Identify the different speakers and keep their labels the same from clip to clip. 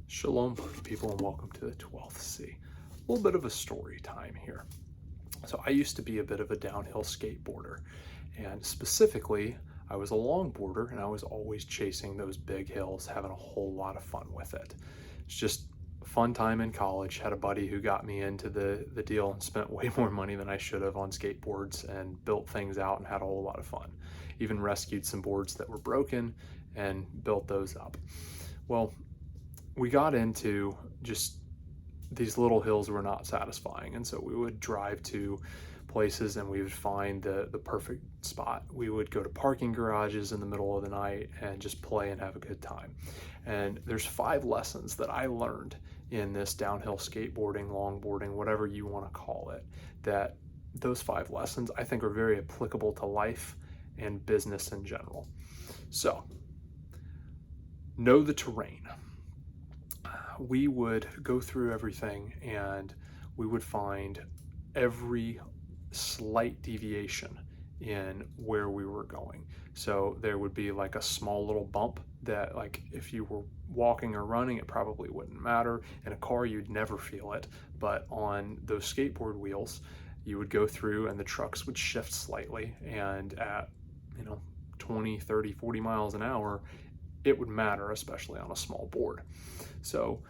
Speaker 1: Shalom, people, and welcome to the 12th C. A little bit of a story time here. So I used to be a bit of a downhill skateboarder, and specifically, I was a longboarder, and I was always chasing those big hills, having a whole lot of fun with it. It's just a fun time in college. Had a buddy who got me into the deal and spent way more money than I should have on skateboards and built things out and had a whole lot of fun. Even rescued some boards that were broken and built those up. Well, we got into just these little hills were not satisfying, and so we would drive to places and we would find the perfect spot. We would go to parking garages in the middle of the night and just play and have a good time. And there's 5 lessons that I learned in this downhill skateboarding, longboarding, whatever you want to call it, that those 5 lessons I think are very applicable to life and business in general. So know the terrain. We would go through everything and we would find every slight deviation in where we were going. So there would be like a small little bump that, like, if you were walking or running, it probably wouldn't matter. In a car, you'd never feel it. But on those skateboard wheels, you would go through and the trucks would shift slightly. And at, 20, 30, 40 miles an hour, it would matter, especially on a small board. So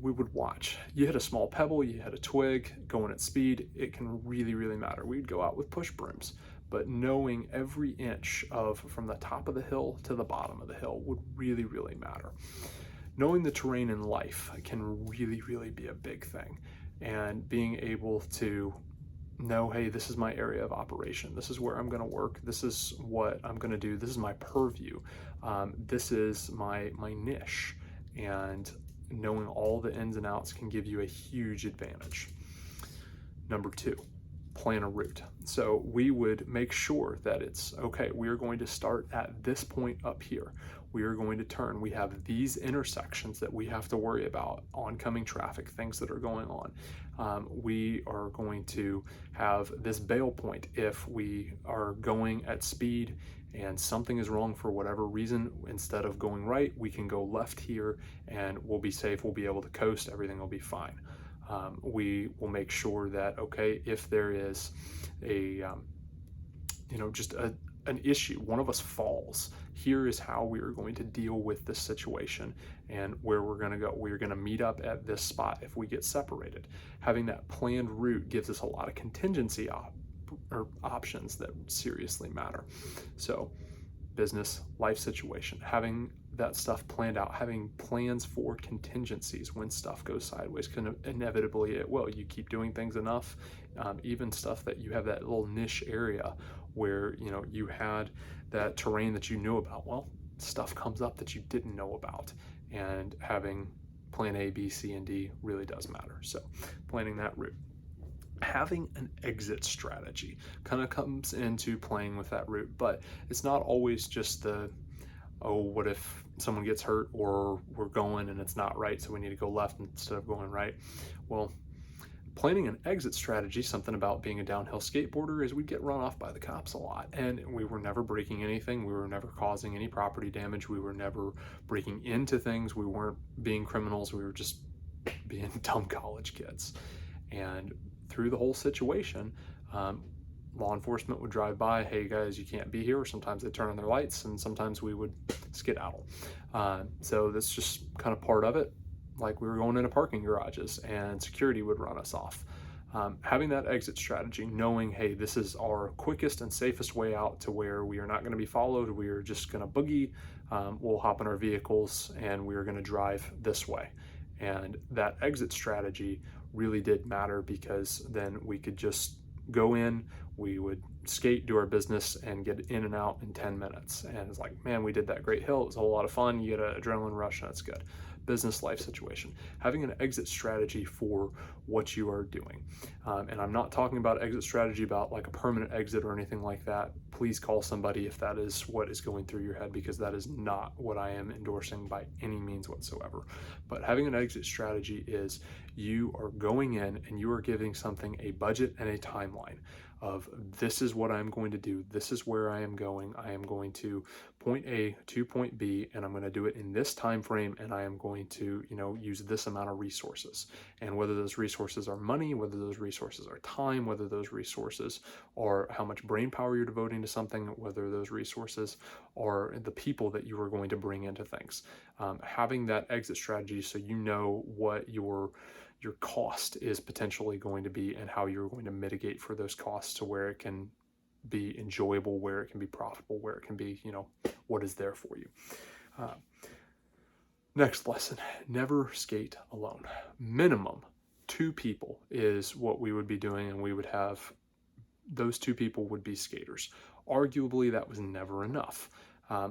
Speaker 1: we would watch. You hit a small pebble, you hit a twig going at speed, it can really, really matter. We'd go out with push brooms, but knowing every inch of from the top of the hill to the bottom of the hill would really, really matter. Knowing the terrain in life can really, really be a big thing. And being able to know, hey, this is my area of operation. This is where I'm going to work. This is what I'm going to do. This is my purview. This is my niche. And knowing all the ins and outs can give you a huge advantage. Number 2, plan a route. So we would make sure that it's okay. We are going to start at this point up here. We are going to turn. We have these intersections that we have to worry about, oncoming traffic, things that are going on. We are going to have this bail point if we are going at speed and something is wrong for whatever reason. Instead of going right, we can go left here and we'll be safe. We'll be able to coast. Everything will be fine. We will make sure that, okay, if there is a, just an issue, one of us falls, here is how we are going to deal with this situation and where we're going to go. We're going to meet up at this spot if we get separated. Having that planned route gives us a lot of contingency options that seriously matter. So business, life situation, having that stuff planned out, having plans for contingencies when stuff goes sideways, because inevitably it will. You keep doing things enough, even stuff that you have that little niche area where you had that terrain that you knew about. Well, stuff comes up that you didn't know about, and having plan A, B, C, and D really does matter. So planning that route. Having an exit strategy kind of comes into playing with that route, but it's not always just what if someone gets hurt or we're going and it's not right, so we need to go left instead of going right. Well, planning an exit strategy, something about being a downhill skateboarder, is we'd get run off by the cops a lot, and we were never breaking anything. We were never causing any property damage. We were never breaking into things. We weren't being criminals. We were just being dumb college kids. And through the whole situation, law enforcement would drive by, hey guys, you can't be here. Or sometimes they turn on their lights, and sometimes we would skedaddle. So that's just kind of part of it. Like, we were going into parking garages and security would run us off. Having that exit strategy, knowing, hey, this is our quickest and safest way out to where we are not going to be followed. We are just going to boogie. We'll hop in our vehicles and we are going to drive this way. And that exit strategy really did matter, because then we could just go in, we would skate, do our business, and get in and out in 10 minutes. And it's like, man, we did that great hill. It was a whole lot of fun. You get an adrenaline rush, and that's good. Business, life situation. Having an exit strategy for what you are doing. And I'm not talking about exit strategy about like a permanent exit or anything like that. Please call somebody if that is what is going through your head, because that is not what I am endorsing by any means whatsoever. But having an exit strategy is you are going in and you are giving something a budget and a timeline of, this is what I'm going to do. This is where I am going. I am going to point A to point B, and I'm going to do it in this time frame, and I am going to, use this amount of resources. And whether those resources are money, whether those resources are time, whether those resources are how much brain power you're devoting to something, whether those resources are the people that you are going to bring into things. Having that exit strategy so you know what your cost is potentially going to be and how you're going to mitigate for those costs to where it can be enjoyable, where it can be profitable, where it can be, what is there for you. Next lesson, never skate alone. Minimum 2 people is what we would be doing, and we would have those 2 people would be skaters. Arguably, that was never enough.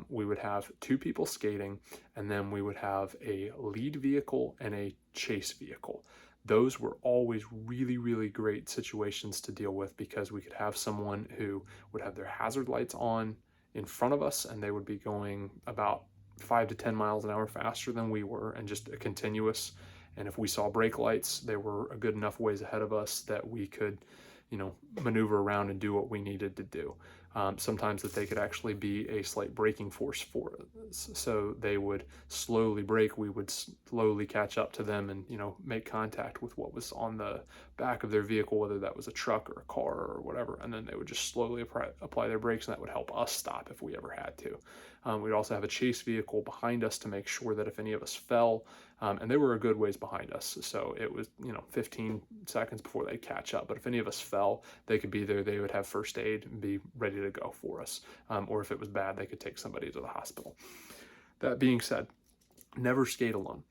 Speaker 1: We would have 2 people skating, and then we would have a lead vehicle and a chase vehicle. Those were always really, really great situations to deal with because we could have someone who would have their hazard lights on in front of us, and they would be going about 5 to 10 miles an hour faster than we were, and just a continuous. And if we saw brake lights, they were a good enough ways ahead of us that we could, maneuver around and do what we needed to do. Sometimes that they could actually be a slight braking force for us. So they would slowly brake, we would slowly catch up to them and, make contact with what was on the back of their vehicle, whether that was a truck or a car or whatever. And then they would just slowly apply their brakes, and that would help us stop if we ever had to. We'd also have a chase vehicle behind us to make sure that if any of us fell, and they were a good ways behind us, so it was 15 seconds before they'd catch up. But if any of us fell, they could be there. They would have first aid and be ready to go for us. Or if it was bad, they could take somebody to the hospital. That being said, never skate alone.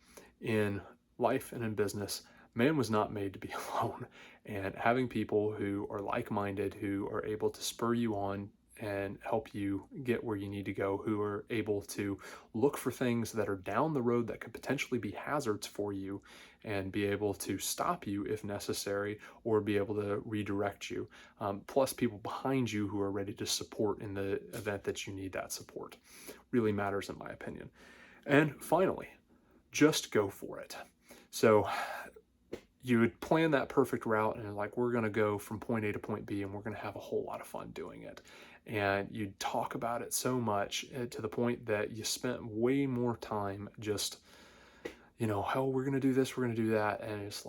Speaker 1: In life and in business, man was not made to be alone. And having people who are like-minded, who are able to spur you on and help you get where you need to go, who are able to look for things that are down the road that could potentially be hazards for you and be able to stop you if necessary, or be able to redirect you. Plus people behind you who are ready to support in the event that you need that support. Really matters in my opinion. And finally, just go for it. So you would plan that perfect route and we're going to go from point A to point B, and we're going to have a whole lot of fun doing it. And you'd talk about it so much to the point that you spent way more time just, hell, we're going to do this, we're going to do that. And it's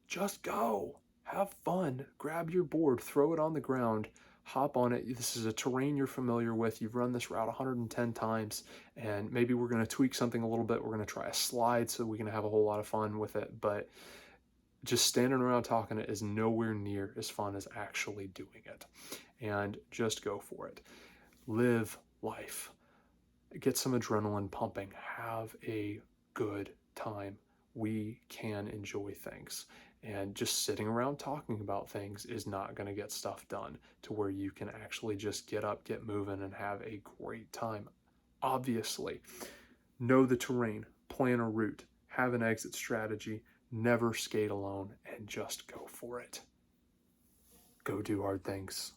Speaker 1: just go, have fun, grab your board, throw it on the ground, hop on it. This is a terrain you're familiar with. You've run this route 110 times, and maybe we're going to tweak something a little bit. We're going to try a slide so we can have a whole lot of fun with it. But just standing around talking it is nowhere near as fun as actually doing it. And just go for it. Live life. Get some adrenaline pumping. Have a good time. We can enjoy things. And just sitting around talking about things is not going to get stuff done to where you can actually just get up, get moving, and have a great time. Obviously, know the terrain, plan a route, have an exit strategy, never skate alone, and just go for it. Go do hard things.